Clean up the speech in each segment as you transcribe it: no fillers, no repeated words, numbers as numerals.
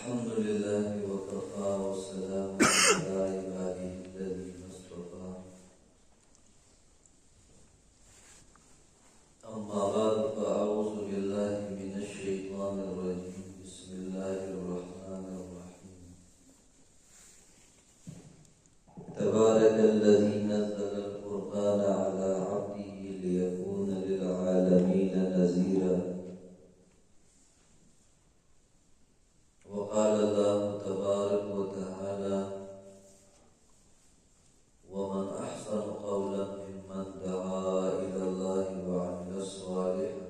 الحمد لله وكفى والسلام على عباده الذين اصطفى أما بعد فأعوذ بالله من الشيطان الرجيم بسم الله الرحمن الرحيم تبارك الذي نزل القرآن على عبده ليكون للعالمين نذيرا وقال الله تبارك وتعالى ومن أحسن قولا ممن دعا إلى الله وعمل صالحا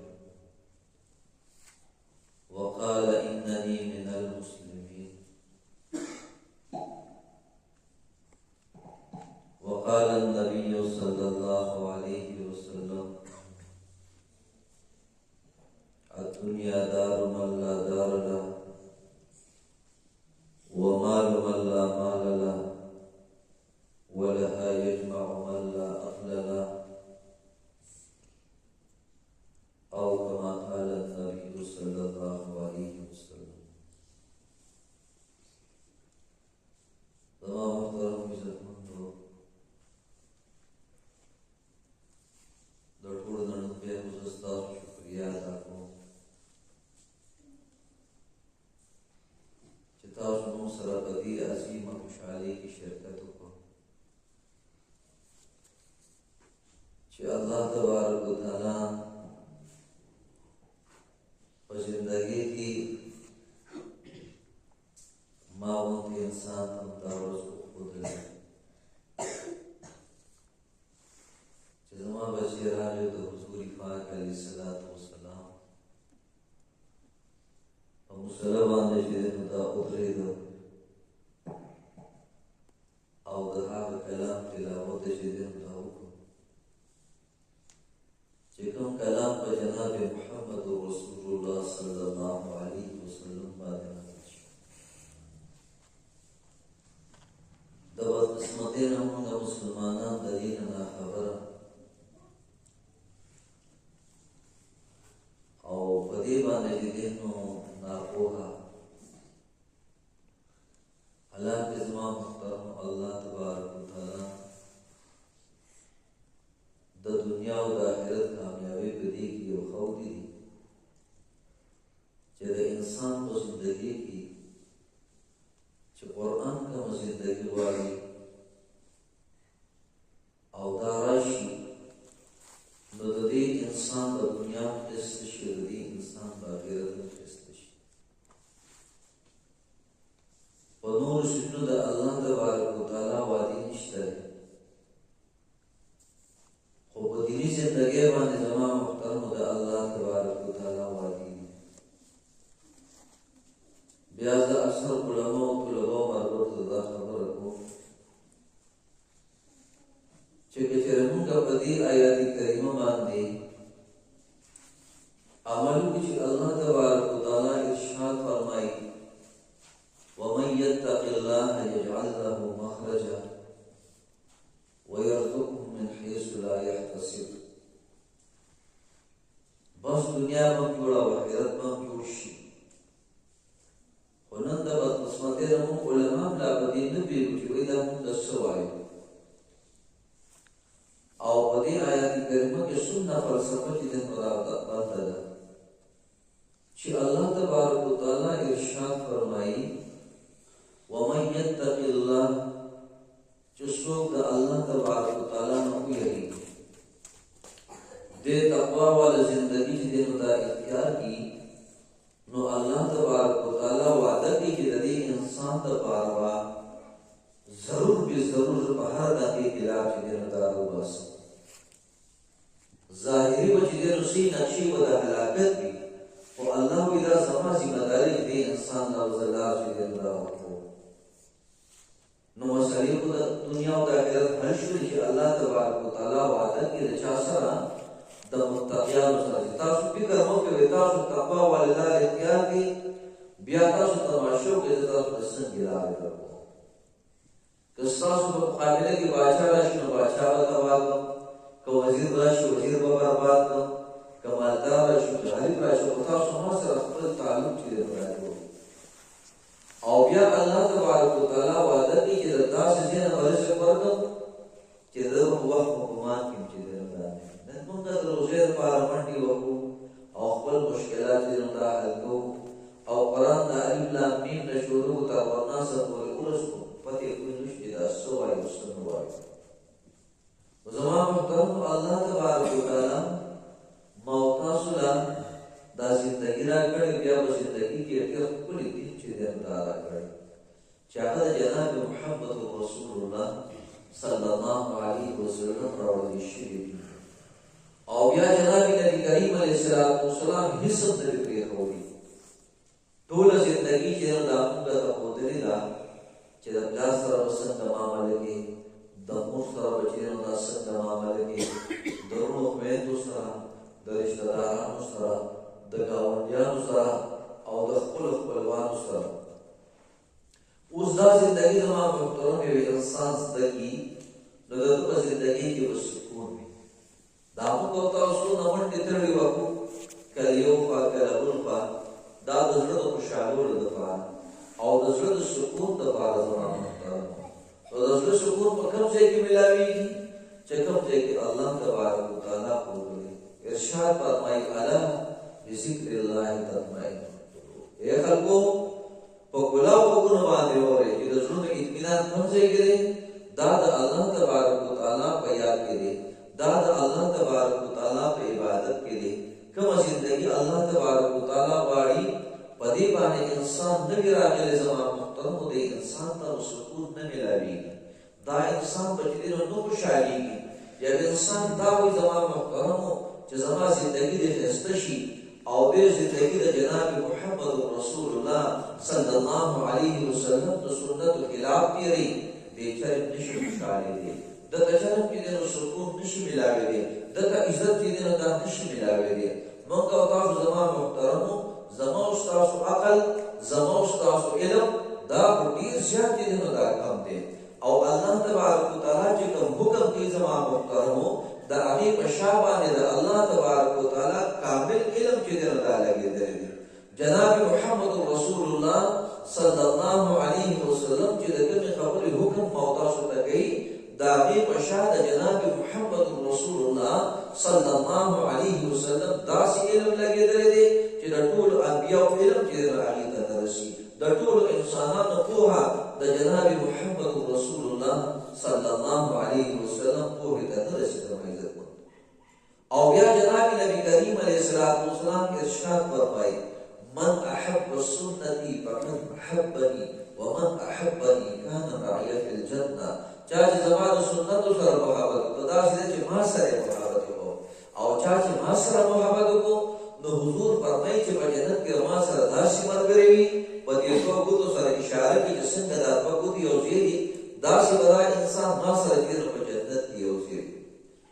وقال إنني من المسلمين وقال النبي صلى الله عليه وسلم الدنيا دار من لا دار له ومال من لا مال له ولها يجمع من لا أهل له أو كما قال النبي صلى الله عليه وسلم. تمام محترم عزتمندو د ټول نړۍ په ستاسو شکریا ادا کوم چې تاسو نو سره په دې عظیمه خوشحالۍ کې شرکت وکړو چې الله تبارک وتعالی په زندګۍ کې ما غوندې انسان ته دا ورځ وښودله چې زما بچی راغی د حضور پاک علیه الصلاة والسلام په مصلی باندې چې دی نو دا ودرېده او د هغه کلام تلاوت چې دی نو دا وکړو چې کوم کلام په جناب محمد رسول الله صلی الله علیه وسلم باندې نازل شو د بدقسمتۍ نه موږ مسلمانان د دې نه ناخبره او په دې باندې چې دی نو ناپوهه حالانکه زما محترم الله تبارک وتعالی د دنیا او د آخرت کامیابی په دې کې یو ښودي دي چې د انسان په زندګۍ کې چې قرآن کومه زندګي غواړي او دا راشي نو د دې انسان په دنیا کې خسته شي د دې انسان په آخرت کې خسته شي په نور شنو د الله تبارک وتعالی وعده نشته خو په دیني زندګۍ باندې زما محترم د الله تبارک وتعالی وعده دي بیا د اکثر علماء او طلباء مربوط دا خبره کوم چې کچېرې موږ په دې آیات کریمه باندې عمل وکړو چې الله تبارک وتعالی ارشاد فرمایي ومن يتق الله يجعل له مخرجا ويرزقه من حيث لا يحتسب بس دنیا به جوړه او آخرت به جوړ شي خو نن د بدقسمتۍ نه موږ علما لا په دې نه پوهېږو چې وایي دا موږ ته څه وایو او په دې آیات کریمه کې څومره فلسفه چې دی نو راغله ده چې الله تبارک وتعالی ارشاد فرمایي ومن يتق الله چې څوک د الله تبارک وتعالی نه ویریږي دې تقوا والا زندگی چې دی نو دا اختیار کړي نو الله تبارک وتعالی وعده کوي چې د دې انسان لپاره ضرور به ضرور په هر دقیقه کې لا چې دی نو دا وباسي ظاهري به چې دی نو سي نقشې به د هلاکت وي خو الله وایي دا زما ذمه داري دې انسان له وزلار چې دی نو دا ورکوو نو مسئلې خو د دنیا او د آخرت حل شوې چې الله تبارک وتعالی وعده کوي د چا سره د متقیانو سره تاسو فکر مه کوئ تاسو تقوا والې لارې اختیار کړئ بیا تاسو تماشا وکړئ زه تاسو ته څنګه لارې درکوم که ستاسو په مقابله کې باچا راشي نو باچا به تباه کړم که وزیر راشي وزیر به برباد کړم که مالدار راشي که غریب راشي خو تاسو ما سره خپل تعلق چې دی راجوړ او بیا الله تبارک وتعالى وعده کوي چې داسې ځای نه رزق ورکړم چې د وخت حکومت کې چې نن موږ د روزې لپاره منډې وکړو او خپل مشکلات یې نو دا حل کوو او قرآن د الف لام میم نه شروع تر والناس پورې ورسو پته کوي چې دا څه وایي او څه نه وایي. زما محترم الله تبارک وتعالى موت تاسو لا دا زندگی را کړې بیا په زندگی کې ډېر ښکلي دي چې دې الله را کړې چې هغه جناب محمد رسول الله صلی الله علیه وسلم راوړل شوی دي او بیا جناب نبی کریم علیه السلام هیڅ نه لري کوي ټول زندگی چې دا موږ ته خودري دا چې د پلار سره څنګه معاملې کې د مور سره بچیانو دا څنګه معاملې کې د ورونو خویندو سره د رشتہ دارانو سره د ګاونډیانو سره او د خپل خپلوانو سره اوس دا زندگی زما محترم یو انسان زندگی نو د په زندگی کې به سکون وي دا موږ تاسو نه منډې تړلې وکړو کله یو خوا کله بل خوا دا د زړه د خوشحالولو دپاره او د زړه د سکون دپاره زما محترم نو د زړه سکون په کوم ځای کې میلاویږي چې کوم ځای کې الله تبارک وتعالی ښوولي ارشاد فرمایي الا بذکر الله تطمئن القلوب. ای خلکو په کلاو غوږونو باندې واورئ چې د زړونو اطمینان کوم ځای کې دی دا د الله تبارک وتعالی په یاد کې دی دا د الله تبارک وتعالی په عبادت کې دی کومه زندگی الله تبارک وتعالی غواړي په دې باندې انسان نوی راغلی زما محترمو دی انسان ته سکون نه میلاویږي دا انسان په چې نه خوشحالېږي یا انسان دا وایي زما محترمو چې زما زندگی دې ښایسته شي او دې زندگی د جناب محمد رسول الله صلی الله علیه وسلم د سنتو خلاف تېري بیچاره نشي خوشحالېدی دته چرم چې د سکون نشي میلاویږي دته عزت چې نه دا نشي میلاویږي موږ او تاسو زما محترمو زما او تاسو عقل زما او تاسو علم دا ډیر زیات دي نو دا کم دي او الله تبارک وتعالى چې کوم حکم کوي زما محترمو دا هغه په شابانه د الله تبارک وتعالى کامل علم چې نه دا لګیدل دي جناب محمد رسول الله صلی الله علیه وسلم چې دغه خبرې حکم او تاسو ته کوي دا هغه په شابه جناب محمد رسول الله صلی الله علیه وسلم دا سي علم لګیدل دي چې د ټول انبیاء علم چې هغه ته درسي د ټول انسانانو په د جناب محمد رسول الله صلی الله علیه وسلم په ته درسي او بیا جناب نبی کریم علیه السلام ارشاد فرمایي من احب سنتي فقد احبني ومن احبني كان معي في الجنه چا چې زما د سنتو سره محبت وکړي دا چې ما سره محبت وکړي او چا چې ما سره محبت وکړي نو حضور فرمایي چې په جنت کې ما سره داسې ملګری وي په دې څو سره اشاره کوي چې څنګه دا په ګوتې یو ځای دي داسې به دا انسان ما سره چې په جنت کې یو ځای وي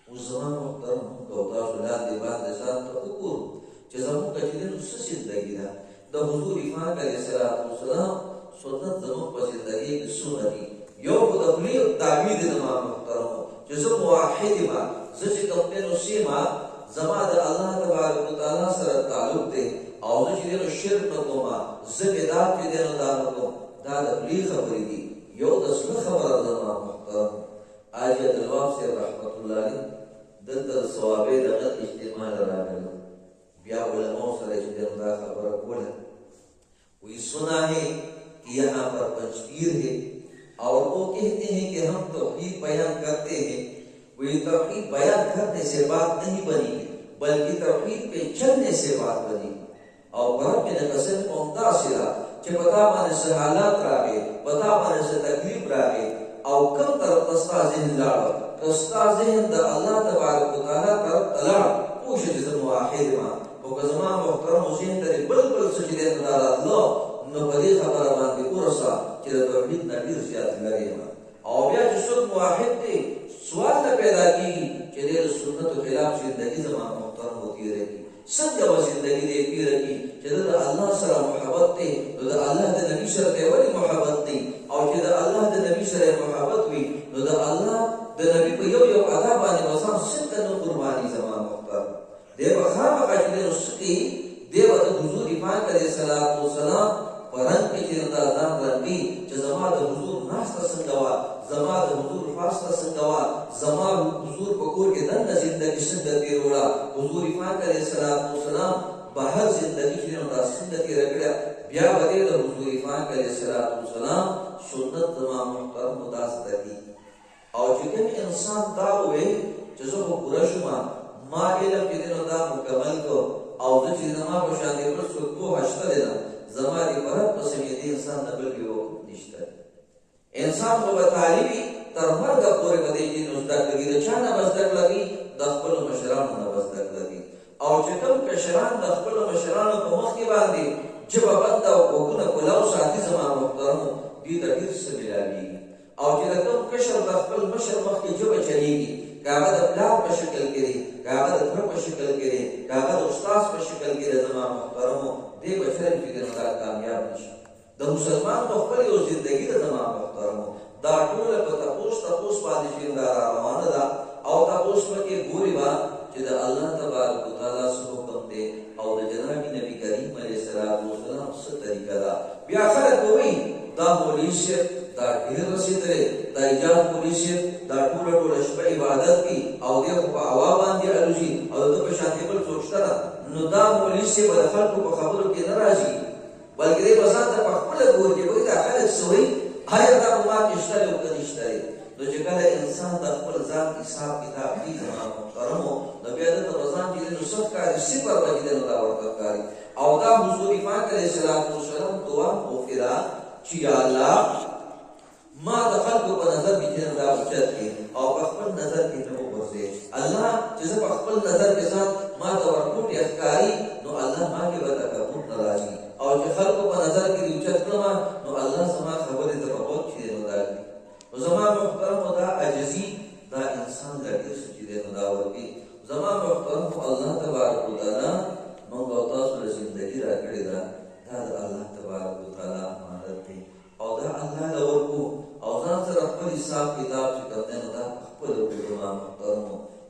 اوس زما محترم موږ او تاسو لاندې باندې ځان ته وګورو چې زموږ چې نن څه زندګي ده د حضور پاک علیه السلام سنت زموږ په زندګۍ کې څومره دي یو په تبلیغ تعبیر د ما محترمو چې زه موحد ما زه چې کوم نو سیما زما د الله تبارک وتعالى سره تعلق دی او زه چې نو شرک نه کوم زه بدعت کې نه دا کوم دا د تبلیغ خبرې دي یو د څه خبره ده ما محترم آیت الواب سے رحمت الله علیه دلته ثوابه دغه اجتماع راغله بیا علماء سره چې دا خبره کوله وی سنا ہے یہاں پر پنچپیر ہے اور وہ کہتے ہیں کہ ہم توحید بیان کرتے ہیں وہ توحید بیان کرنے سے بات نہیں بنی بلکہ توحید پہ چلنے سے بات بنی اور برب میں قسم عمدہ سرا کہ پتا مانے سے حالات راگے پتا مانے سے تکلیف راگے اور کم طرف تستا ذہن لاڑ تستا ذہن دا اللہ تبارک و تعالیٰ طرف تلاڑ پوچھے جزم واحد ماں وکزما محترم حسین ته بل سجده نه راتلو نو په دې خبره باندې ورسا چې د توحید نبی زیات لري او بیا چې څوک موحد دی سوال پیدا کیږي چې د سنت خلاف زندگی زما محترم ہوتی رہی څنګه و زندگی دې کیږي چې د الله سره محبت دی د الله د نبی سره ولی محبت دی او چې د الله د نبی سره محبت وي نو د الله د نبی په یو ادا باندې وسام څنګه نو قرباني زما محترم دیو خامخا چې نو سکی دیو د حضور پاک علیه السلام پرنګ کې چې دا ځان بیا به د حضور پاک علیه السلام سنت زما محترم متاسده کی او چې کوم انسان دا وې چې زه خو پوره شوم ما علم چې دینو دا مکمل کو او زه چې زما په شان دی پر څوک په هشته دی زما دی پر پسې دې انسان نه بل یو نشته انسان خو به طالبي تر مرګ پورې باندې دې نو زده کوي د چا نه زده کوي د خپل مشرانو نه زده کوي او چې کوم کشران د خپل مشرانو په مخ کې باندې جبه بند او وګونه کولاو ساتي زما محترم دې ته ډیر څه ملایي او چې د کوم کشر د خپل مشر مخ کې جبه چلیږي کاغه د پلان په شکل کې دی کاغه د تر په شکل کې دی کاغه د استاد په شکل کې دی زما محترم دې بشر کې د کامیاب نشي د مسلمان په خپل یو ژوندۍ د زما محترم دا ټول په تاسو باندې چې دا روانه ده او تاسو پکې ګوري وا چې د الله تبارک وتعالى حکم دی او د جناب نبی کریم علیه السلام څه طریقه ده بیا خلک وایي دا پولیس دا ډیر رسیدلې دا ایجاد پولیس دا ټول شپه عبادت کی او دې په هوا باندې الوزي او د په شانتي بل څوکشتره نو دا پولیس په خلکو په خبرو کې ناراضي بلکې دې بسات په خپل ګوري وایي دا خلک سوي هاي دا ما کې شته او کې نشته نو چې کله انسان د خپل ځان حساب کتاب کوي زما محترمو نو بیا د ځان کې نو څه کاری صفر باندې نو دا ورته کاری او دا حضور پاک علیه السلام دعا او فرا چې الله ما د خلکو په نظر کې دا اوچت کی او په خپل نظر کې نو ورځي الله چې په خپل نظر کې ځان ما د ورکوټ ښکاری نو الله ما کې ودا کوم ناراضي او چې خلکو په نظر کې اوچت کړم نو الله سما خبره ته په وخت کې نو دا زما محترم دا عجزي دا انسان لري چې دې نو دا ورکی زما محترم الله تبارک وتعالى موږ تاسو له ژوندۍ راکړی دا د الله تبارک وتعالى امانت دی او دا الله له ورکو او ځان سره خپل حساب کتاب چې کوي نو دا خپل زما محترم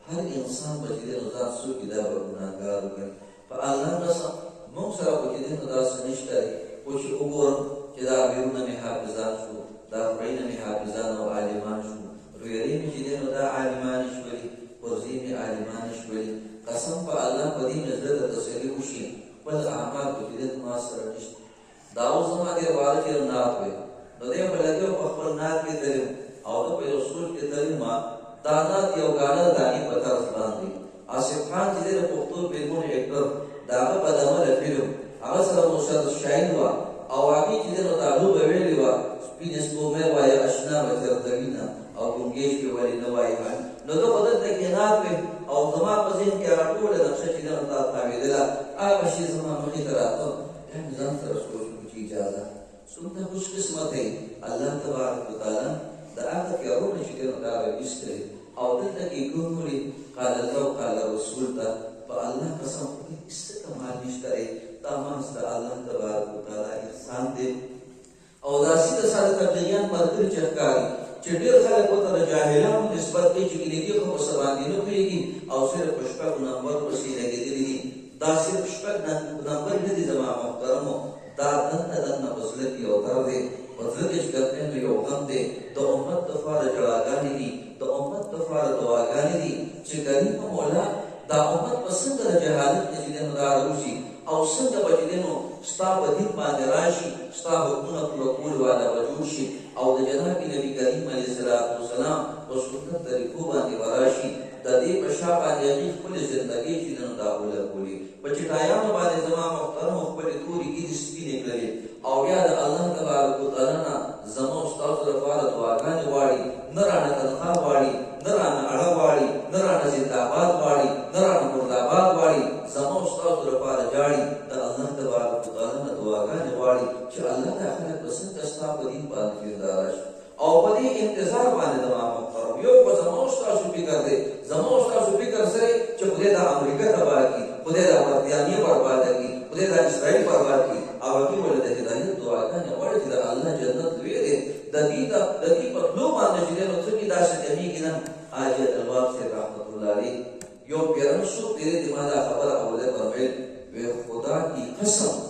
هر انسان به دې نو ځان سو کې دا ګناګار وي په الله نصر موږ سره په دې نو دا سنشته او چې وګورم چې دا بیرونه نه حافظان شو دا پرېنه نه حافظان او عالمان شو رویری می چې نو دا عالمان شولي ورزي می عالمان شولي قسم په الله په دې نظر د تسلی وشي بل اعمال په دې ما سره نشته دا اوس ما دې والد یې نه وي نو دې په لګو په خپل نات کې دریم او په یو سوچ کې دریم دا نات یو غاڼه دانی په طرف باندې آصف خان چې د پښتو فلمونو اکټر دا په دمه فلم هغه سره موشد شاهین وا او هغه چې نو تعلق ویلی وا سپینس کو مې وای آشنا وتر دګینا او ګونګېش په ولی نو وای نو دا په دې کې نات او زما په ذهن کې راټول نقشه چې نو تا تعویدله هغه شی زما مخې ته راته ځان سره سوچ کی اجازه څومره خوش قسمت ہے الله تبارک وتعالى دا هغه کې اورونه چې نو دا وستري او دلته کې ګوري قال الله قال رسول ته په الله قسم استقامت نشته دا مانس د الله تبارک وتعالى احسان دی او دا سیده ساده تبلیغیان مرګري چرکاري چې ډېر خلک ورته جاهلانو نسبت کوي چې دې خو په سبا دي نو پیږي او صرف پښپک نمبر پسې لګېدلې دي دا صرف پښپک نمبر نه دي زما محترمو دا دنه بسلت یو درد دی په ځکه چې کله یو غم دی د امت لپاره جړاګانې دي د امت لپاره دعاګانې دي چې کریم مولا دا امت پسند د جهالت کې دې نو دا روشي او څنګه بچینو ستا په دې باندې راشي ستا حکمونه پر کول والا وجوشي او د جناب نبی کریم علیه السلام په سنت طریقو باندې وراشي د دې په شا باندې خپل ژوندۍ چې نن دا ولکولي په چټایانو باندې زما محترم خپل توري کې سپینې کړې او بیا د الله تبارک وتعالى نه زمو استاد لپاره دعاګانې واړي نرانه تنخواه واړي نرانه اړه واړي نرانه زنده‌باد واړي نرانه مرداباد واړي زمو استاد لپاره جاړي د الله تبارک وتعالى نه دعاګانې واړي چې الله تعالی پسند استا په دین باندې کردار او په دې انتظار باندې زما محترم یو په زمو استاد فکر دی زمو استاد فکر سره چې خدای د امریکا تباہ کی خدای د برتانیې برباد کی خدای د اسرائیل برباد کی او هغه ول د هدایت دعاګانې وړي چې د الله جنت ویری د دې په لو باندې چې نو څه کی داسې کمیږي نه اجت الواب سے رحمت الله علیه یو پیرانو شو تیرے دماغ خبر اوله پرویل وی خدا کی قسم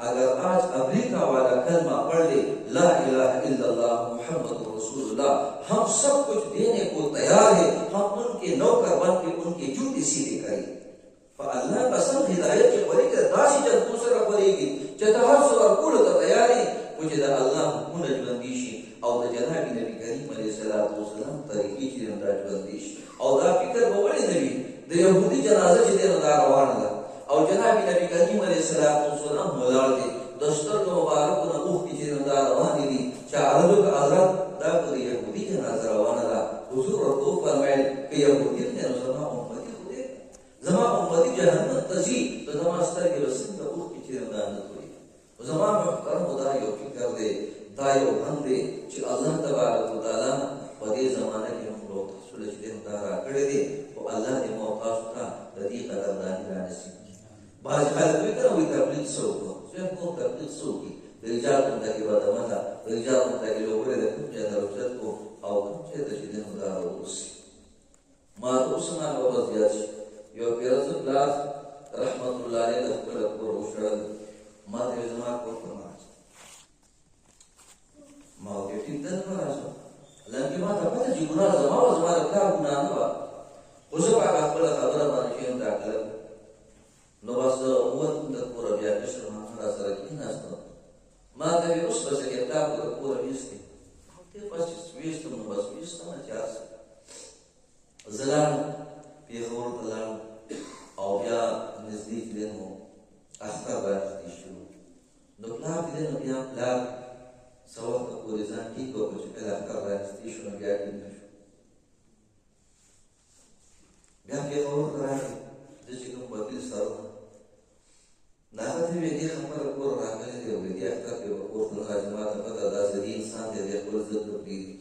اگر آج امریکہ والا کلمہ پڑھ لے لا الہ الا اللہ محمد رسول اللہ ہم سب کچھ دینے کو تیار ہے ہم ان کے نوکر بن کے ان کی جوتی سیدھے کریں اللہ قسم ہدایت کے بڑی کہ داسی جن دوسرا پڑے گی چتہر سو اور کول چې د الله حکمونه ژوندي شي او د جناب نبی کریم علیه السلام طریقې چې دا ژوندي شي. او دا فکر به ولې نه وي د یهودي جنازه چې دی نو دا روانه ده او جناب نبی کریم علیه السلام ولاړ دی د سترګو مبارکو نه اوښکې چې نو دا روانې دي چې عربو که حضرت دا که د یهودي جنازه روانه ده. حضور ورته وفرمیل که یهودي دی نو زما امتي خو دی زما امتي جهنم ته ځي نو زما سترګې به څنګه اوښکې چې نو دا نه تویي. زما محترمو دا یو فکر دی دا یو غم دی چې الله تبارک وتعالی په دې زمانه کې موږ له تاسو له چې دا راکړی دی خو الله دې مو تاسو ته د دې قدرداني رانصیب کړي. بعض خلک وایي که نه وایي تبلیغ څه وکړو صرف کوم تبلیغ څه وکړي د رجال متقي بدمه ده د رجال متقي لوګړې ده کوم ځای ته روچت کو او کوم ځای ته چې دی نو دا راووسي. ما ته اوس هم هغه وخت یاد شي یو پیرزو پلار رحمت الله علیه د خپله کور وشړل ما ته ویل زما کور ته مه راځه. ما ورته ټیک ده نه به راځم لکه ما ته پته چې ګناه زما وه زما د پلار ګناه نه وه خو زه په هغه خپله خبره باندې چې یم ډاکټر نو بس ووتم د کوره بیا کشر محمد راسره کېناستم ما ته ویل اوس بس که پلار خو د کوره ویستې ته بس چې ویستم نو بس ویستم چې هسې زه لاړم پېښور ته لاړم او بیا نږدې چې دی نو اختر رانږدې شو نو پلار چې دی نو بیا پلار څه وخته پورې ځان ټیک وکړو چې کله اختر رانږدې شو نو بیا ټیک نه شو. بیا پېښور ته راغی زه چې کوم وکیل سرونه نو هغه ته ویې دې خبره کور راغلی دی او دې اختر کې به کور ته نه راځي ما ته پته دا صحیح انسان دی دې خپل زړه ته پرېږدي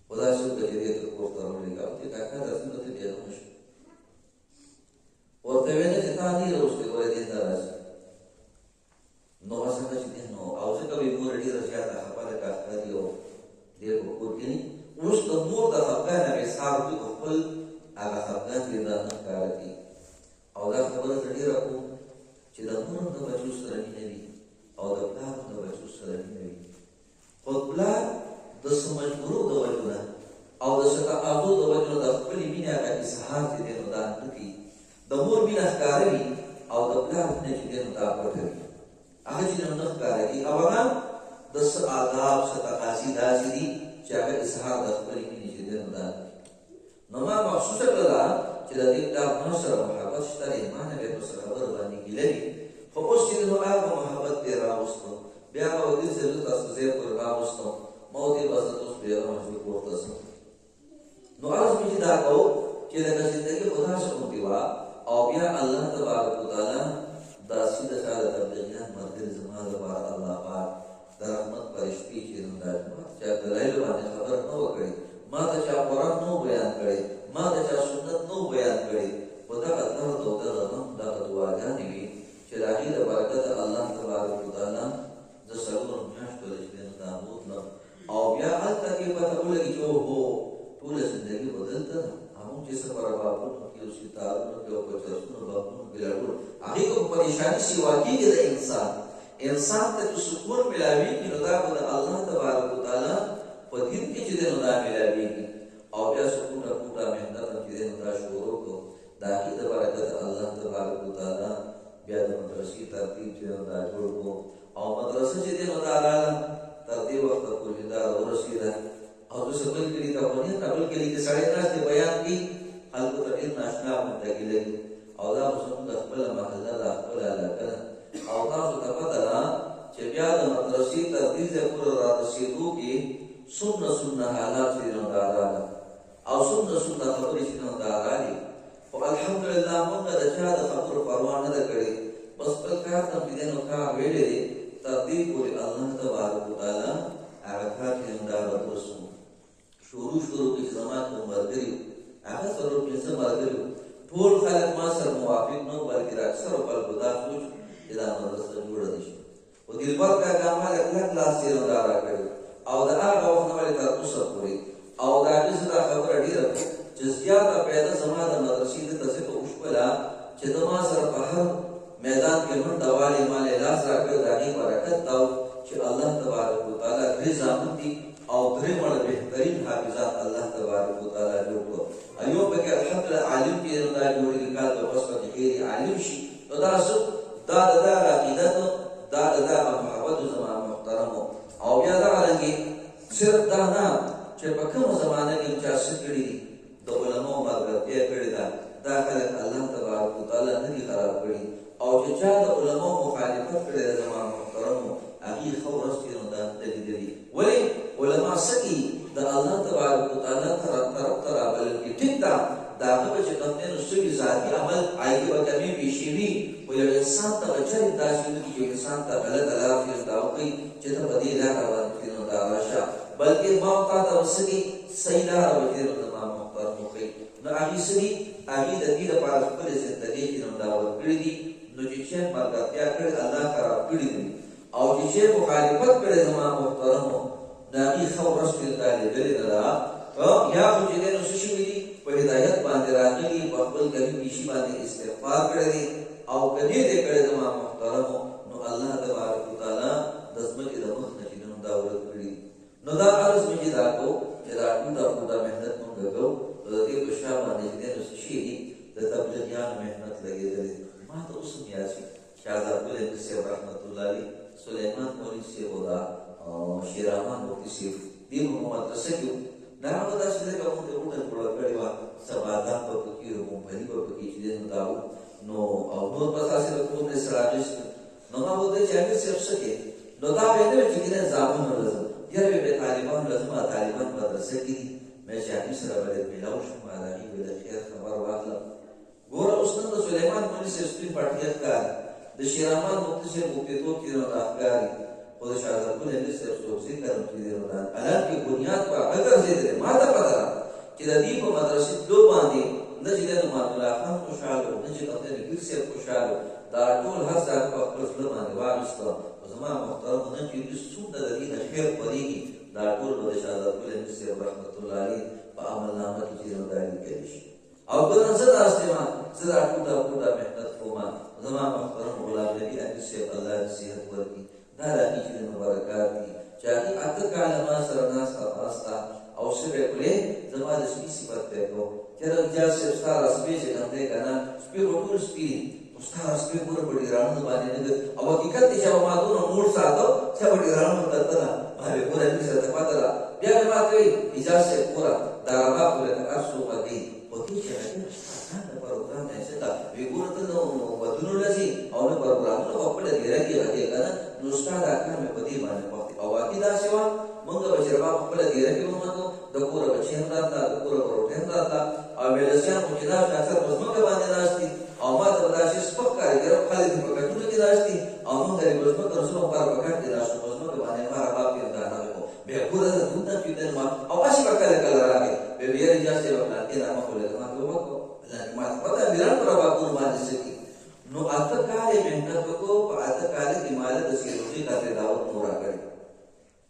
خو دا څوک ده چې دې ته کور ته راولېږه او دې کاکا دا څنګه ته بیا نه شو ورته ویل چې تا نه یې راوستې وایي دې ته راشي نو څنګه چې دی نو او ځکه وایي مور ډېره زیاته خفه ده کاکا دي او ډېر په کور کې نه اوس د مور د خفګان هغه اظهار وکړي په خپل هغه خفګان کې دا نه ښکاره کړي او دا خبره زه ډېره کوم چې د مور د بچو سره مینه وي او د پلار د بچو سره مینه وي خو پلار د څه مجبورو د وجو نه او د څه تقاضو د وجو نه د خپلې مینې هغه اظهار چې دی نو دا نه کوي. د مور مینه ښکاره وي او د پلار مینه چې دی نو دا پټه وي هغه چې نه ښکاره کړي او هغه د څه آداب څه تقاضي داسې دي چې هغه اظهار د خپلې مینې چې دی نو دا نه کوي. نو ما محسوسه کړله چې د دې پلار ما سره محبت شته دی ما نه بیا په څه خبره باندې ګیله وي خو اوس چې نو هغه محبت دې راوستو بیا به ودې زه تاسو ځای پورې راوستم ما ودې بس اوس بیا مجبور کورته ځم. نو عرض مې چې دا کوو چې لکه زندګي خو داسې غوندې وه او بیا الله تبارک وتعالی داسې د چا د تبلیغیان ملګري زما لپاره الله پاک د رحمت فرشتې چې نو دا چا دلایلو باندې خبر نه وه کړې ما ته چا قرآن نه و بیان کړی ما ته چا سنت نه و بیان کړی خو دغه درد او دغه غم دغه دعاګانې وي چې د هغې د برکته الله تبارک وتعالی د څلورو میاشتو د چې دی نو دا بوتلم او بیا هلته کې پته ولګي چې اوهو ټوله زندګي به دلته ده همون چې څه په ربابونو کې او ستارونو کې او په چرسونو باغونو کې لړول هغې که په پریشاني سیوا کېږي د انسان ته چې سکون ملاوېږي نو دا به د الله تبارک وتعالی په دین کې چې دی نو دا ملاوېږي او بیا سکونه کوټه محنت هم چې دی نو دا شروع کړو د هغې د برکته الله تبارک وتعالی بیا د مدرسې ترتیب چې دی نو دا جوړ کړو او مدرسه چې دی نو دا راغله تر دې وخته پورې دا ورسېده او دوسه بل کلي ته خو نه بل کلي کې سړی ناست بیان کوي خلکو ته ډېر ناشنا غوندې لګي او دا خو زموږ د خپله محله ده خپله علاقه ده او تاسو ته پته ده چې بیا د مدرسې تر دې ځای پورې رارسېدو کې څومره حالات چې نو دا راغله او څومره خبرې چې نو دا راغلي خو الحمدلله موږ د چا د خبرو پروا نه ده کړې بس خپل کار ته چې دی نو کار ویلی دی تر دې پورې الله تبارک وتعالی هغه کار چې نو دا راوستو شروع کې زما کوم ملګري هغه څلور پنځه ملګري ټول خلک ما سره موافق نه وو بلکې د اکثرو خلکو دا سوچ چې دا مدرسه جوړه دي شي خو دلبر کاکا ما له کلک لاس یې نو دا راکړی او د هغه وخت نه ولې تر اوسه پورې او د هغې څه دا خبره ډېره چې زیاته پیدا زما د مدرسې ده ته ځکه وشوله چې د ما سره په هر میدان کې منډه والې ما له لاس راکړی د هغې برکت دا چې الله تبارک وتعالی درې زامن دي او درې مړه بهترین حافظات الله تبارک وتعالی جوړ کړو ایو پکې الحمدلله عالم کې نو دا جوړېږي کال به بس پکې ډېرې عالم شي نو دا څه دا د دغه عقیدت دا د دغه محبت زما محترم محترمو او بیا دا رنګي صرف دا نه چې په کومه زمانه کې چا څه کړي دي د علماء ملګرتیا کړې ده دا خلک الله تبارک وتعالی نه دي خراب کړي او چې چا د علماء مخالفت کړې ده زما محترمو هغې ښه ورځ کې نو دا دلیدلي ولې علما سکی د الله تبارک وتعالی طرف ته رابلل کې ټیک ده د هغه به چې کوم دی نو سوي ذاتي عمل هغې به کمې بیشي وي خو یو انسان ته به چرې داسې نه کي چې انسان ته غلطه لاره پرېږده وکړي چې ته په دې لاره باندې کړې نو دا راشه بلکې ما او تا ته به څه دي صحیح لاره به چې نو زما محترم وښیي نو هغې څه دي هغې د دې لپاره خپلې زندګۍ کې نو دا ورکړي دي نو چې چا ملګرتیا کړې الله خراب کړي دي او چې چا مخالفت کړی زما محترمو نو هغې ښه ورځ پرې تا لیدلې نه ده یا خو چې دی نو څه شوي دي په هدایت باندې راغلي په خپل کمي بیشي باندې استغفار کړی دی او که نه دی کړی زما محترمو نو الله تبارک وتعالی د ځمکې د مخ نه چې نو دا ورک کړي نو دا عرض مې چې دا کو چې دا ټوټه محنت مونږ کوو د دې په شا باندې چې دی نو څه شي دي د تبلیغیانو محنت لګېدلی ما ته اوس هم یاد شي شهزاد ګل احمد صاحب رحمت الله علیه سلیمان مولوي صاحب او دا شیررحمان مفتي صاحب دې په مدرسه کې دا هغه داسې دی که مونږ ته وټه جوړه کړې وه سبادان به پکې وي ممپلي به پکې چې دی نو دا نو او نور بس هسې د کور نه سراغېست نو ما ورته چې امیر صاحب څه کې نو دا به یې نه وي چې کېدای زامنو لازم یاره به طالبان لازم طالبان مدرسه کې دي مې چې امیر سره به میلاو شوم د هغې به د خیر خبر واخلم ګوره اوس نن د سلیمان مولي صاحب سپین پټکۍ ښکاري د شیررحمان مفتي صاحب مفتیتوب کې نو دا ښکاري خو د شهزاد ګل احمد صاحب څوک ذکر هم کړي دی نو دا حالانکې بنیاد په هغه ګرځېدلی ما ته پته ده چې د دې په مدرسې تلو باندې نه چې دی نو مان الله خان خوشحاله و نه چې کوم دی نو پیر صاحب خوشحاله و دا ټول هر ځای په خپل زړه باندې واخیسته خو زما محترمو نن چې دوی څومره د دې نه خیر خورېږي دا ټول به د شهزاد ګل احمد صاحب رحمت الله علیه په عملنامه کې چې نو دا لیکلی شي او که نن زه داسې یم زه دا ټوټه محنت کوم زما محترم غلام نبي امیر صاحب الله دې صحت ورکړي دا د هغې چې د مبارکات دي چې هغې 8 کاله ما سره ناسته پاسته او څه به یې کړې زما د سپي صفت به یې کوم چېرته جاز صاحب ستا را سپی چې کوم دی که نه سپي خو ټول سپي دي خو ستا را سپي ګوره په ډېرانو باندې نه او حقیقت دی چې ما دونه موړ ساتو چې په ډېرانو ته تله ما به ګوره امیر صاحب ته پته ده بیا مې ما کوي اجاز صاحب ګوره دا رباب پورې ته هر څوک دی خو دې چې هغې پروګرام نه شته وی ګوره ته نو ودونو لځي او نه پروګرامونه په خپله ډېره کې راځي که نه نو ستا دا کار مې په دې باندې خوښ دی او واقع داسې وه مونږ به چې رباب په خپله ډېره کې ومنو د کوره بچې هم راته د کوره به روټۍ هم راته او مېلسیان خو چې ناست اکثر په ځمکه باندې ناست دي او ما ته به داسې سپک کارګر خلک دي په کټونو کې ناست دي او مونږ د په ځمکه رسونه لپاره په کټ کې ناست په ځمکه باندې ما رباب کې دا نه وکړو بیا ګوره د دونه چې دی نو او هسې به کله کله راغی بیا به یارې جاسې به پلانکې رامه خولې ما ته وکړو ما ته پته میران پر ربابونو باندې څه دي نو 8 کاله محنت وکړو په 8 کاله کې ماله د سیروټۍ خاطر دعوت مو راکړی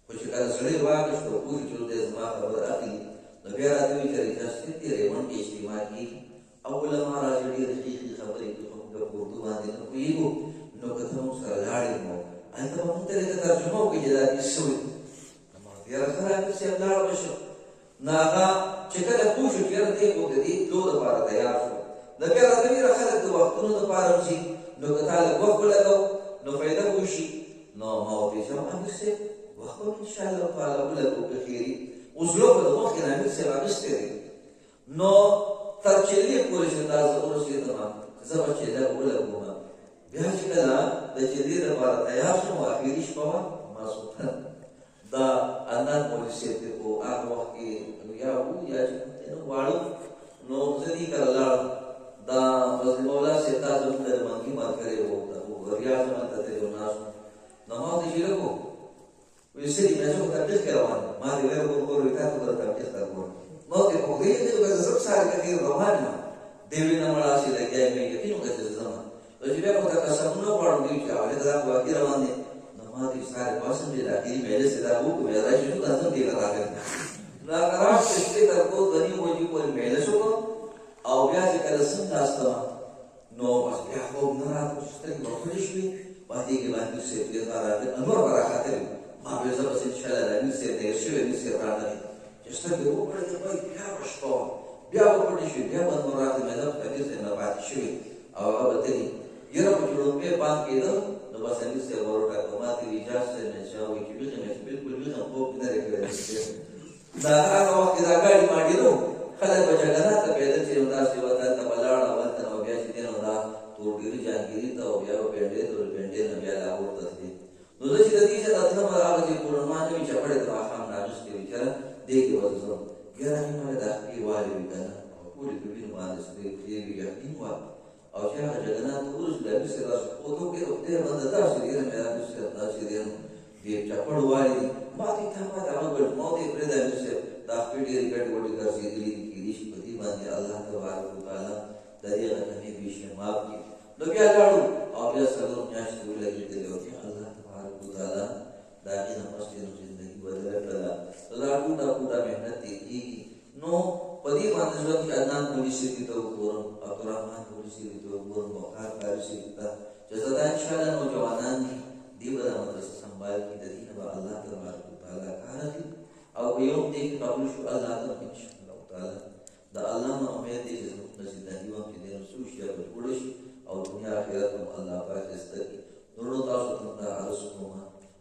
خو چې کله سړی واخیستو پورې چې دی زما خبر اخلي نو بیا راته وایي چې اجازه دې ریمون کې اجتماع کېږي او علما راځي ډېرې ښې خبرې کوي خو موږ په اردو باندې نه پوهېږو نو که ته موږ سره لاړې نو هلته به موږ ته لږه ترجمه وکړي چې دا دې څه وایي نو ما ورته یاره ښه راغلی صاحب لاړ به شو نو هغه چې کله پوه شو چې یاره دی خو د دې تلو دپاره تیار شو نو بیا راته وایي خلک د وختونو دپاره وځي نو که تا لږ وخت ولګوو نو فایده به وشي نو ما ورته ویل امیر صاحب وخت به انشاءالله تعالی ولګو که خیري اوس لو به د مخکې نه امیر صاحب اخیستی دی نو تر چلې پورې چې دا زه ورسېدم زه به چله ولګوم بیا چې کله د چلې دپاره تیار شوم اخري شپه وه ماسخوتن دا عدنان مولوي صاحب دی خو هغه وخت کې یا و یا چې نو واړه نو زه دې کله لاړم دا فضل مولا صاحب تا زموږ د منګي ملګری و ریاض هملته تللی ناست نو ما ورته چې لږ ویل څه دي مې زه خو تبلیغ کې روان یم ما دې ویل ورکور وایي تا خو به د تبلیغ ته ګورم ما ورته پوهېږې چې که زه سب سهار کې روان یم دی ویل نه مړه هسې لګیا یم یقین وکړه چې زه ځم نو چې بیا خو ته قسمونه غواړم دوی چې اولې ته دا خو واقع روان دی نو ما ورته سهار پاسم چې د اخري مجلس یې دا وکړو بیا راشي شو ځم دې ته راغلی نو هغه راشي شپې تر کو غني بجې پورې مجلس وکړو او بیا چې کله څملاستم نو بس بیا خوب نه راته چې سترګې به پټې شوې باندې کې باندې صاحب دې ته راغلی انور به راخاطر ما به زه بس انشاءالله د امیر صاحب تېر شوی امیر صاحب راغلی چې سترګې وکړې وایي بیا به شپه وه بیا به پټې شوې بیا به انور راغلی مې زه په امیر صاحب نه پاتې شوې او هغه به تلي یره په چې ړومبی بام کېده نو نو بس هغې صاحب ورټاکه ما ته وي جاج صاحب نه چا وایي چې ویلم چې بلکل ویلم خوب نه دی کړی دا هغه وخت کې دا ګاډي ماډي نه خلک به جګړه ته پیدل چې داسې وطن ته به لاړه هلته نو بیا چې دی نو دا تورګیري جانګیري ته او بیا به پنډې ته پنډې نه بیا لاهور ته تللي نو زه چې د دې چې تلم هغه چې پورنما نه وي چپړې د ماښام ناغوستې وي چې دې کې به زه ځم یاره مې ماله دا خپې والې وي که نه ټولې په وینو باندې سرې وي یقین وه او چې هغه جګړه ته ورسېد امیر صاحب داسې پوته وکړې خدای بنده داسې دی مې امیر صاحب داسې دی نو دې چپړ والې دي ما ته تا ما ته هغه ګډ ما ته یې پرېږده امیر صاحب دا خپې ډېرې ګټې وټې ګرځېدلي دي کېدای شي په دې باندې الله تبارک وتعالی د دې هغه کمې بیشې معاف کړي نو بیا لاړو او بیا څلور میاشتې ولګېدلې وې الله تبارک وتعالی د هغې نه مخکې نو زندګي بدله کړله دا ټوټه ټوټه محنت یې کېږي نو په دې باندې ژوند کې عدنان مولوي صاحب ته وګورم عبدالرحمن مولوي صاحب ته وګورم وقار قاري صاحب ته چې زه دا انشاءالله نوجوانان دي دې به دا مدرسه سنبال کړي د دې نه به الله تبارک وتعالی کار اخلي او په یو دې کې قبول شو الله ته انشاءالله تعالی د الله نه امید دی چې زموږ نه زندګي وم چې د رسول شي به جوړه شي او دنیا آخرت هم الله پاک ښایسته کړي نورو تاسو ته دا عرض کوم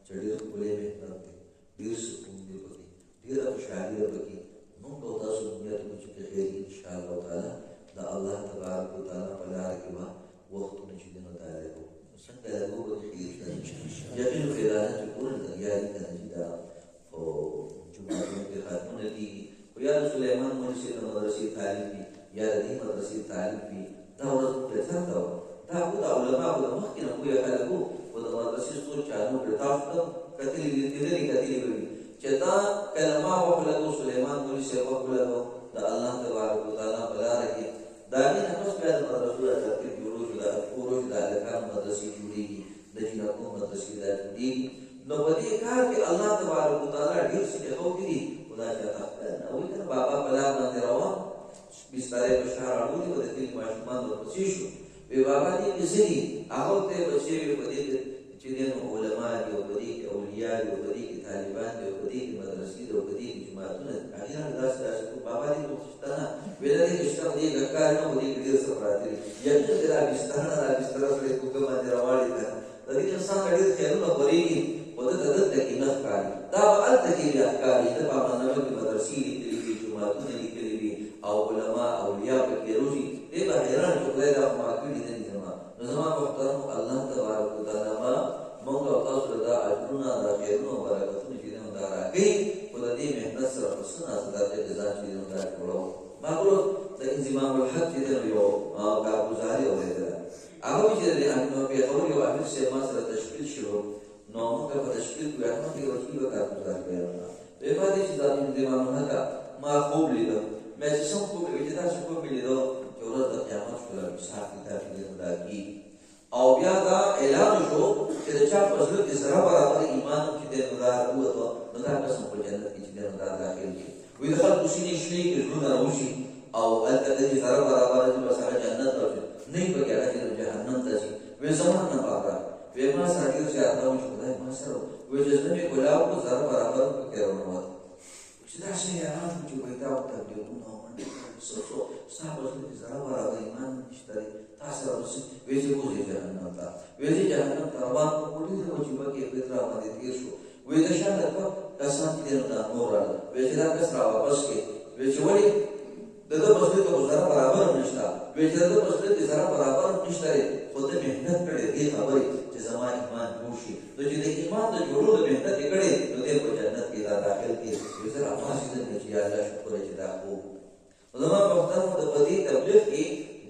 چې ډېر ښکلی محنت دی ډېر سکون دی پکې ډېره خوشحالي ده پکې موږ او تاسو دنیا ته چې په خیر انشاءالله تعالی د الله تبارک وتعالی په لاره کې به وختونه چې دی نو دا لګو څنګه لګو به خیر ده یقین خیرانه چې ټول دنیا دي که نه چې دا په جوماتونو کې خاتمونه کېږي خو یا د سلیمان مولوي صاحب د مدرسې تعلیم وي یا د دې مدرسې تعلیم وي دا ورځ موږ ته څنګه وه دا خو د علماءو د مخکې نه پوهه خلک وو خو د مدرسې څو چالو کړې تاسو ته کتلي دي لرې کتلي به وي چې دا کلمه وخلګو سلیمان مولوي صاحب وخلګو د الله تبارک وتعالی په لاره کې د هغې نه پس بیا د مدرسو د ترتیب جوړو شو د کورو چې د هلکانو مدرسې جوړېږي د جینکو مدرسې دا جوړېږي نو په دې کار کې الله تبارک وتعالی ډېر څه ایښودي دي خو دا چاته خدای نه وایي که نه بابا په لار باندې روان بسترې په شا راوړي و د کلي ماشومان ورپسې شو وی بابا دې کې څه دي هغه ته یې بچې وي په دې کې چې دی نو علما دي او په دې کې اولیا دي او په دې کې طالبان دي او په دې کې مدرسې دي او په دې کې جوماتونه دي هغې نه داسې داسې بابا دې خو شته نه ویې د دې کې شته په دې کې کار نه په دې کې ډېر څه پراته دي یقین دی دا بستر نه دا بستره سړی کوکه باندې راواړي که نه د دې انسان ته ډېر خیالونه خورېږي خو ده ته دلته کې نه ښکاري دا به هلته کې بیا ښکاري ده په بابندمه کې مدرسې لیکلي وي جوماتونه لیکلي وي او علما اولیا پکې روزي دی به حیران چې خدای دا خو ما کړي نه دي زما نو زما محترمو الله تبارک وتعالی به موږ او تاسو ته دا اجرونه دا خیرونه او برکتونه چې دی نو دا راکوي خو د دې محنت سره په څه ناسه دا جزا چې دی نو دا جوړوو ما ګورو د انضمام الحق چې دی نو یو کارګزاري اورېدله هغه چې د پېښور یو امیر صاحب ما سره تشکیل شو نو موږ په تشکیل کې احمد کې وکیل به کارګزار کړی وی ما دې چې دا انضمام الحق ما خوب لیده مې چې څوم خوب وي چې داسې خوب مې لیدو چې ورځ د قیامت ښکلا حساب کتاب چې دی نو دا کېږي او بیا دا اعلان شو چې د چا په زړه کې ذره برابر ایمان چې دی نو دا ووتو نو دا قسم په جنت کې چې دی نو دا داخل شي وایي د خلکو سینې شنې کړي زړونه راوشي او هلته د دې ذره برابر چې بس هغه جنت راشي نه یې پکې هغه چې جهنم ته ځي وایي زما نه بابا وایي ما سره ډېر زیات نه و چې خدای ما سره وایي چې زه مې ګلاب کړو ذره برابر پکې راننوت چې داسې حیران شوم چې وایي دا تبلیغونه او منډې څه ستا په زړه کې ذره برابر ایمان نشته دی تا سره اوسې وایي چې وځې جهنم ته وایي چې جهنم ته روان کړو په ډېره وجیبه کې فطر راباندې تېر شو وایي د شا د کسان چې دی نو دا نور راغله وایي چې دا کس راواپس کړې وایي چې ولې د ده په زړه کې خو ذره برابر هم نشته وایي چې د ده په زړه کې ذره برابر هم نشته دی خو ده محنت کړې دې خبرې چې زما ایمان جوړ شي نو چې د ایمان د جوړولو محنت یې کړې نو دی په جنت کې دا داخل کړي وایي زه راپاسېدم چې یا الله شکر چې دا خوب زما محترمو د په دې تبلیغ کې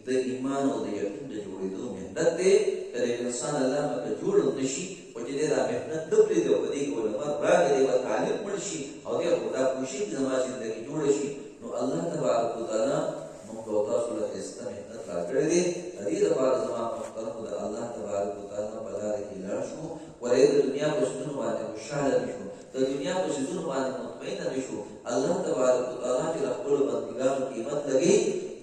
د ایمان او د یقین د جوړېدو محنت دی که د انسان الله مکه جوړ نه شي خو چې دی دا محنت نه پرېږدي او په دې کې علما راغلي دی به تعلیم مړ شي او دی خو دا کوشش چې زما زندګي جوړه شي نو الله تبارک وتعالی موږ او تاسو له ښایسته محنت راکړی دی د دې لپاره زما محترمو د الله تبارک وتعالی په لاره کې لاړ شو ولې د دنیا په څیزونو باندې خوشحاله نه شو د دنیا په څیزونو باندې مطمئنه نه شو الله تبارک وتعالی چې د خپلو بندګانو قیمت لګوي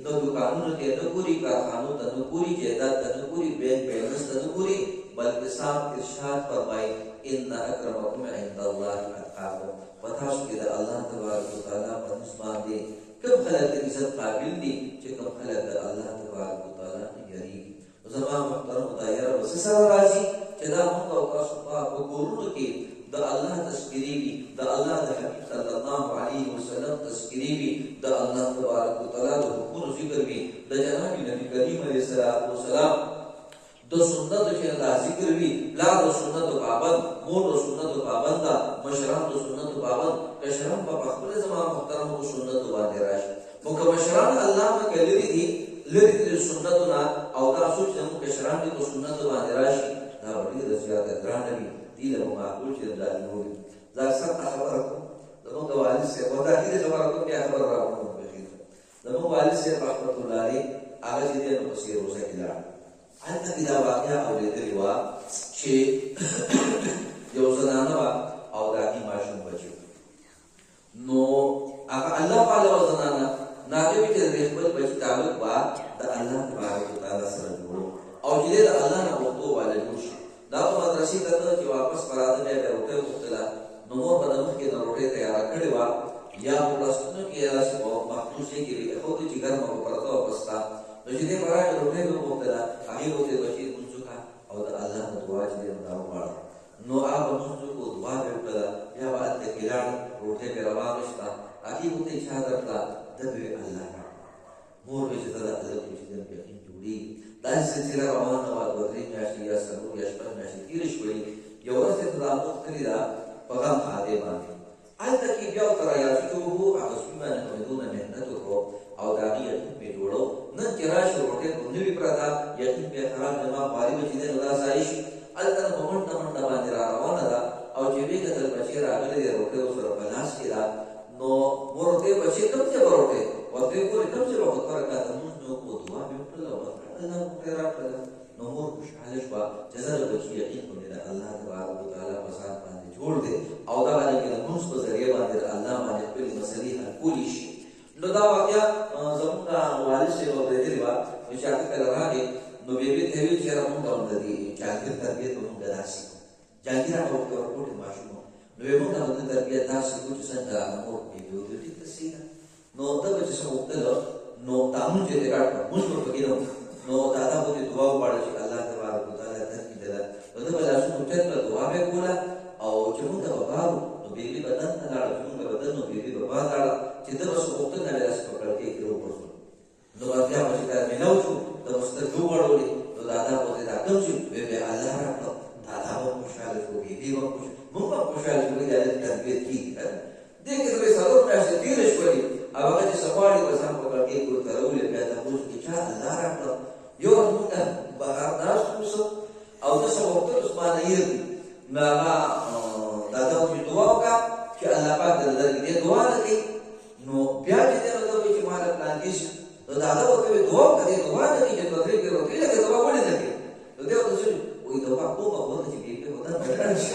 نو دوکانونو ته نه ګوري کارخانو ته نه ګوري جایداد ته نه ګوري بینک بیلنس ته نه ګوري بلکې صاحب ارشاد فرمایي ان اکرمکم عند الله اتقاکم په تاسو کې د الله تبارک وتعالی په نسبت باندې کوم خلک د عزت قابل دي چې کوم خلک د الله تبارک وتعالی نه یریږي زما محترم دا یاره به څه سره راځي چې چې دا موږ او تاسو په کورونو کې د الله تذکرې وي، د الله د حبیب صلی الله علیه وسلم تذکرې وي، د الله تبارک وتعالی د حکمونو ذکر وي، د جناب نبی کریم علیه السلام د سنت چې دا ذکر وي، پلار د سنت پابند، مور د سنت پابند، مشران د سنت پابند، کشران په خپل زمانه محترم او سنت باندې راشي. نو که مشران الله مکه لري دي لري د سنتونه او دا سوچ د کشران د سنت باندې راشي، دا ډېر زیاته ګرانه وي. دې له معقول چې دا نور دا څنګه خبره کوم زموږ د والد صاحب ودا دې خبره کوم بیا خبره راوړم په خیر زموږ والد صاحب رحمت الله علیه هغه دې نو په سیر روزه کې لاړ. حتی کې دا واقعیا اورېدلې وه چې یو زنانه وه او د هغې ماشوم بچي نو هغه الله پاله وه زنانه نو هغې وي چې د خپل بچي تعلق به د الله تبارک وتعالی سره جوړو او چې د الله نه غوښتو والا جوړ شي. دا په مدرسې ته ته چې واپس په راته بیا بیا روټۍ وغوښتله نو مور به د مخکې نه روټۍ تیاره کړې وه یا په پلاستیکونو کې یا داسې په مخصوص ځای کې ایښودې چې ګرمه به پرته وه په ستا نو چې دې به راغې روټۍ به وغوښتله هغې به ورته بچي لمونځ وکړه او د الله نه دعا چې دی نو دا وغواړه نو هغه به لمونځ وکړو دعا به یې وکړله بیا به هلته کې لاړ روټۍ به راواغېسته هغې به ورته چا درکړه ده به وې الله راکړه مور به چې ته دا الله چې دی نو یقین جوړېږي. داسې سلسله روانه وه دوه درې میاشتې یا څلور یا شپږ میاشتې تېرې شولې یو ورځ یې ته دا غوښتلې ده په غم خادې باندې هلته کې بیا ورته رایاد شو هغه سپي باندې امیدونه محنت وکړو او د هغې یقین پرې جوړو نن چې راشي روټۍ خو نه وي پرته یقین بیا خراب زما خواري به چې دی نو دا ځای شي هلته نه په منډه منډه باندې را روانه ده او چې ویې کتل بچې راغلی دی روټۍ ورسره په لاس کې ده نو مور ورته بچې کوم ځای به روټۍ ورته یې ګورې کوم ځای به خو کار کاته لمونځ مې وکړو دعا مې وکړله الله روټۍ راکړله نو مور خوشحاله شوه چې زه د بچي یقین خو مې د الله تبارک وتعالی په ذات باندې جوړ دی او دغه د لمونځ په ذریعه باندې د الله باندې خپلې مسلې حل کولی شي. نو دا واقعه زموږ والد صاحب اورېدلې وه نو چې هغه کله راغې نو بېبې ته یې ویل چې یاره مونږ هم د دې جهانګیر تربیت به مونږ داسې کړو جهانګیر هغه ورته ورکوټې ماشوم و نو ویې مونږ هم د تربیت داسې کړو چې څنګه مور بېبې ورته ټیک ده صحیح ده نو ده به چې څه غوښتله نو دا مونځ یې ریکارډ کړه مونځ به پکې نه نو دادا به دې دعا وغواړه چې الله تبارک وتعالی درکړي ده نو ده به لاسونه اوچت کړه دعا به یې کوله او چې مونږ به بارو نو بېبې به دن ته لاړه چې مونږ به دن نو بېبې به بار لاړه چې ده به څه غوښتل نه بیا داسې په کړکۍ کې وغورځول نو بیا به چې کله میلاو شو ده به سترګې وغړولې نو دادا به ورته دا کوم شي ویې بیا الله راکړه دادا به خوشحاله شو بېبې به مونږ به خوشحاله شو د هغې تربیت کېږي دې کې درې څلور میاشتې تېرې شولې او هغه چې څه غواړي به ځان په کړکۍ کې ورته راولې بیا تپوس کې چا الله راکړه یو ورځ مونږ بهر ناست اوسه او ده څه غوښتل اوس ما نه هېر دي نو هغه دادا ورته دعا وکړه چې الله پاک درله درکړي دې دعا نه کوي نو بیا چې دی نو ده وایي چې ما له پلانکي شي نو دادا ورته وایي دعا وکړه دې دعا نه کوي چې دوه درې پېره ورته لکه دعا ولې نه کوي نو دی ورته سوچ وایي دعا کومه ورته چې بېبې خو دن بدن شي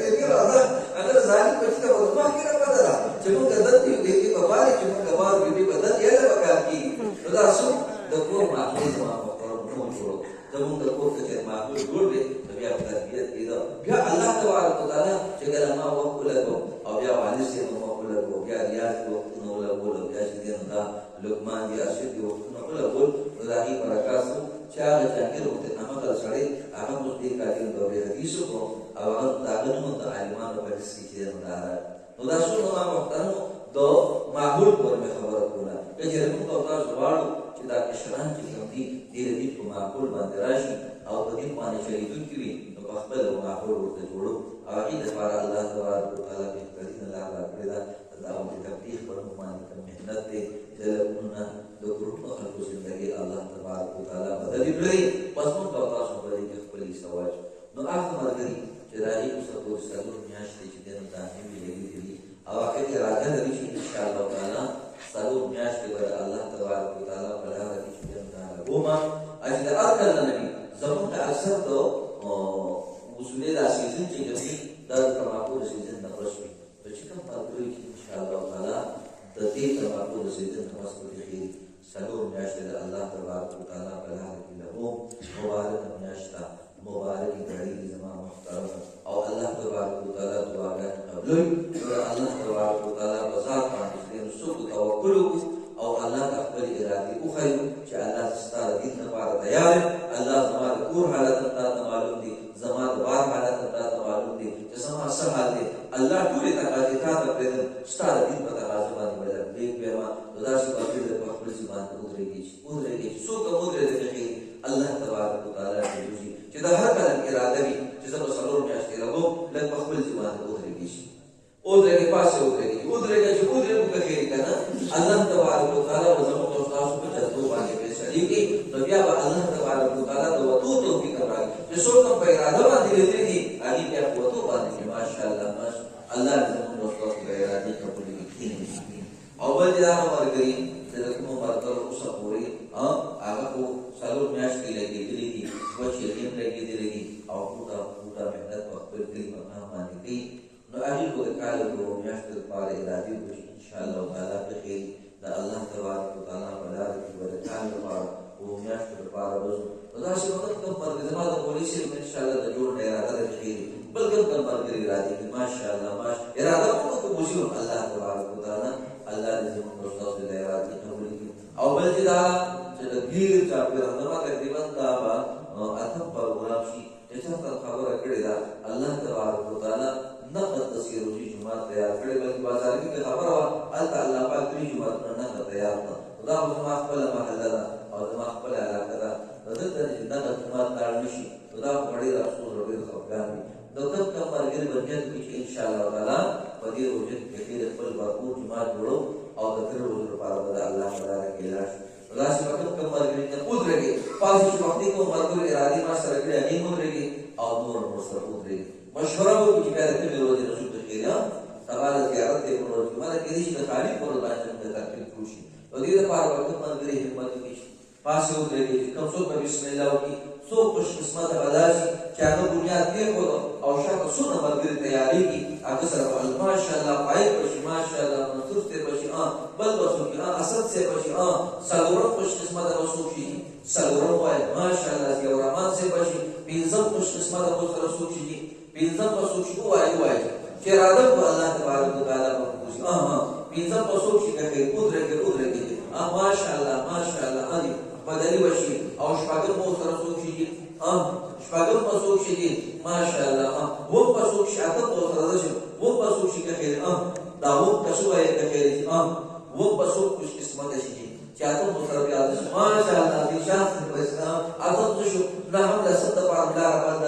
بېبې راځه هغه ظالم بچي ته خو مخکې نه بدله چې مونږ دن یو بېبې به بارې چې مونږ بار بېبې به دن یاله به کار کېږي نو دا څوک د کور ماحول زما محترم نه جوړو زمونږ د کور که چېرې ماحول جوړ دی نو بیا په تربیت کېده بیا الله تبارک وتعالی چې کله ما وخت ولګو او بیا والد صاحب هم وخت ولګو بیا ریاض کې وختونه ولګول او بیا چې دی نو دا لقمان دي ارشد دي وختونه ولګول نو د هغې برکات شو چې هغه جهانګیر وختنامه کله سړی هغه اوس دې کاتل دورې حدیث وکړو او هغه د هغه نوم د عالمانو په حدیث کې چې دی نو دا نو دا شو نو ما محترمو د ماحول پورې مې خبره کوله که چېرې مونږ او تاسو غواړو چې دا کشران چې کوم دي دې د دین په ماحول باندې راشي او په دین باندې چلېدونکي وي نو په خپل ماحول ورته جوړو او هغې دپاره الله تبارک وتعالی بهترینه لار راکړې ده د دعوت تبلیغ په نوم باندې کوم محنت دی چې لکونونه د کروڑونو خلکو زندګي الله تبارک وتعالی بدلې کړې بس مونږ او تاسو په دې کې خپل حصه واچو نو هغه ملګري چې د هغې اوسه پورې څلور میاشتې چې دی نو دا هم یې لګېدلي دي او هغې اراده لري چې انشاءالله تعالی څلور میاشتې به د الله تبارک وتعالی په لاره کې چې دی نو دا لګومه چې د هر کله نه وي زمونږ اکثر د اصولي دا سیزن چې کوي دا د تماکو د سیزن نه پس وي نو چې کوم ملګري چې انشاءالله تعالی د دې تماکو د سیزن نه پس په دې څلور میاشتې د الله تبارک وتعالی په لاره کې لګوم مبارکه میاشت ده مبارکې ګړۍ دي زما محترم او الله تبارک وتعالی دعاګانې قبلوي الله تبارک وتعالی په ذات باندې چې دی څوک توکل وکړو او الله ته خپلې ارادې وښیو چې الله زه ستا د دین لپاره تیار یم الله زما بار حالت تا معلوم دي چې سما سره حال دي الله ټول تقاضي تا ته پرې ستاره دې په تقاضا باندې بدل دې په ما داسې باندې د خپل ځبان ته ودرېږي څو کوم ودرېږي الله تبارک وتعالى دې چې دا هر کله اراده وي چې زه په څلور میاشتې راغوم لږ په خپل ځبان ته ودرېږي ودرېږي پاسه ودرېږي چې ودرېږي په خیر کنه الله تبارک وتعالى زموږ او تاسو په جذبو باندې فیصله کوي نو بیا به الله تبارک وتعالى د وتو توفیق راکړي چې څوک په اراده باندې لري هغه بیا په وتو باندې ماشاءالله الله دې زموږ او تاسو په اراده قبول کړي او بل دا ورګري چې کوم مرګ اوسه پوری هغه کو څلور میاشتې لګېدلې دي وچې هم لګېدلې دي او پوره مهنت په خپل کلی باندې کوي نو هغه کو د کال په میاشتې لپاره اراده وکړي ان شاء الله تعالی په خیر دا الله تبارک وتعالى په لار کې ورکان لپاره او میاشتې لپاره وځو دا چې وخت کوم مرګ زما د پولیسو ان شاء الله د جوړ نه اراده لري بلکې کوم مرګ اراده کوي ماشاءالله اراده کوو الله تبارک وتعالى الله دې زموږ استاد دې اراده قبول کړي او بل دا چې د غیر چا په رنګه تقریبا دا اته پروګرام شي چې څنګه خبره کړې ده الله تبارک وتعالى نقد تصویر وجي جمعه تیار کړې بلکې بازار کې خبره وا الله پاک دې جمعه نه تیار کړ دا ما خپل محله ده او ما خپل علاقه ده دغه چې نقد جمعه تیار نشي دا وړي رسول ربي خبران دي د کوم مرګ برکت کې ان شاء الله تعالی په دې وجه کې خپل برکو جمعه جوړو او د تر ورځې لپاره د الله تعالی کې لاس راځي وخت کوم مرګ نه ودرېږي پاتې شو وخت کوم مرګ ارادي ما سره کې نه ودرېږي او نور سره ودرېږي مشوره وکړي چې بیا د کوم ورځې رسول ته خیریا سوال زیارت ته ورځي مله کې دې د خالق پر باندې د تکلیف کوشي او دې لپاره وخت مرګ همت کوي پاسه ودرېږي کوم څوک بسم الله وکړي څو خوش قسمت بداشي چې هغه بنیاد کې خو او شاته څونه مرګ تیاری کی هغه سره ماشاءالله پای پښې ماشاءالله منصور ته پښې بل وسو کې اسد سے پښې سلورم خوش قسمت وسو شي سلورم وای ماشاءالله یو رحمان سے پښې پنځم خوش قسمت وسو شي پنځم وسو شي وای چې اراده کو الله تبارک وتعالى په خوشي پنځم وسو شي کې ودرېږي ماشاءالله علي بدلی وشي او شپږم مو سره سوق شي شپږم په سوق شي ماشاءالله و په سوق شي اته په سره شي و په سوق شي کې دا و په سوق یې کې و په سوق خوش قسمت شي چې اته مو سره بیا ماشاءالله دې شان په اسلام اته شو نه هم له ست په الله رب